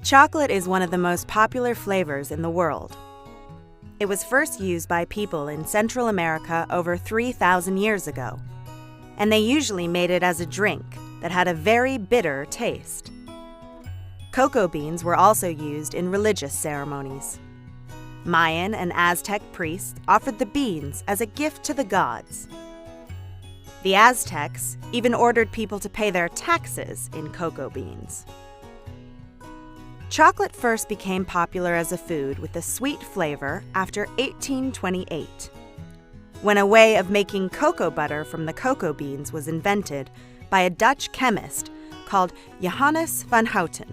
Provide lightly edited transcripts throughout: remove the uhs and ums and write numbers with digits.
Chocolate is one of the most popular flavors in the world. It was first used by people in Central America over 3,000 years ago, and they usually made it as a drink that had a very bitter taste. Cocoa beans were also used in religious ceremonies. Mayan and Aztec priests offered the beans as a gift to the gods. The Aztecs even ordered people to pay their taxes in cocoa beans. Chocolate first became popular as a food with a sweet flavor after 1828, when a way of making cocoa butter from the cocoa beans was invented by a Dutch chemist called Johannes Van Houten.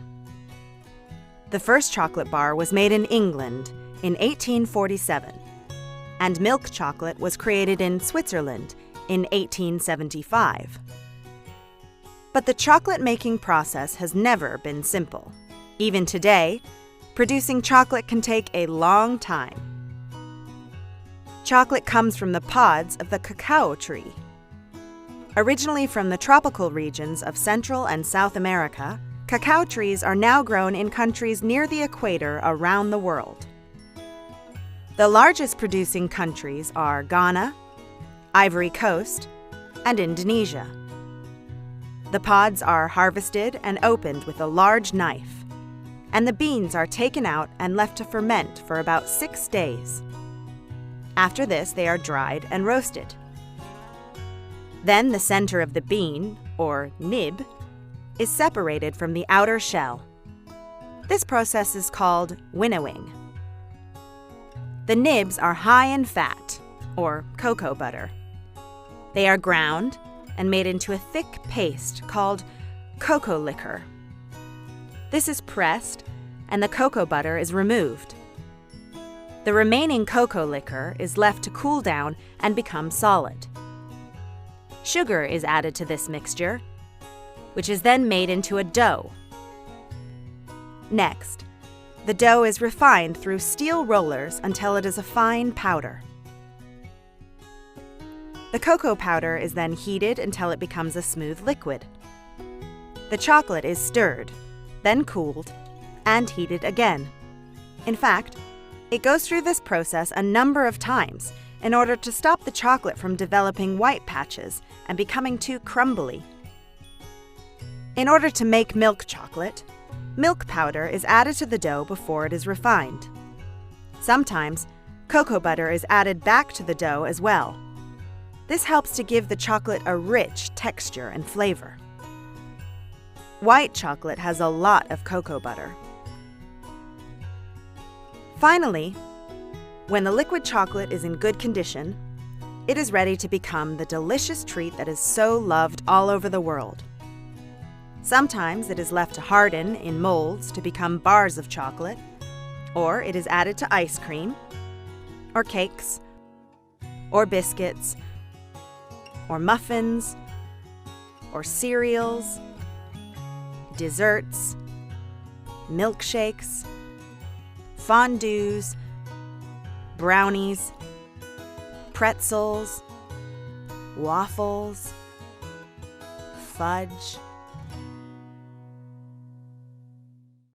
The first chocolate bar was made in England in 1847, and milk chocolate was created in Switzerland in 1875. But the chocolate-making process has never been simple. Even today, producing chocolate can take a long time. Chocolate comes from the pods of the cacao tree. Originally from the tropical regions of Central and South America, cacao trees are now grown in countries near the equator around the world. The largest producing countries are Ghana, Ivory Coast, and Indonesia. The pods are harvested and opened with a large knife, and the beans are taken out and left to ferment for about 6 days. After this, they are dried and roasted. Then the center of the bean, or nib, is separated from the outer shell. This process is called winnowing. The nibs are high in fat, or cocoa butter. They are ground and made into a thick paste called cocoa liquor. This is pressed, and the cocoa butter is removed. The remaining cocoa liquor is left to cool down and become solid. Sugar is added to this mixture, which is then made into a dough. Next, the dough is refined through steel rollers until it is a fine powder. The cocoa powder is then heated until it becomes a smooth liquid. The chocolate is stirred, then cooled, and heated again. In fact, it goes through this process a number of times in order to stop the chocolate from developing white patches and becoming too crumbly. In order to make milk chocolate, milk powder is added to the dough before it is refined. Sometimes, cocoa butter is added back to the dough as well. This helps to give the chocolate a rich texture and flavor. White chocolate has a lot of cocoa butter. Finally, when the liquid chocolate is in good condition, it is ready to become the delicious treat that is so loved all over the world. Sometimes it is left to harden in molds to become bars of chocolate, or it is added to ice cream, or cakes, or biscuits, or muffins, or cereals, desserts, milkshakes, fondues, brownies, pretzels, waffles, fudge,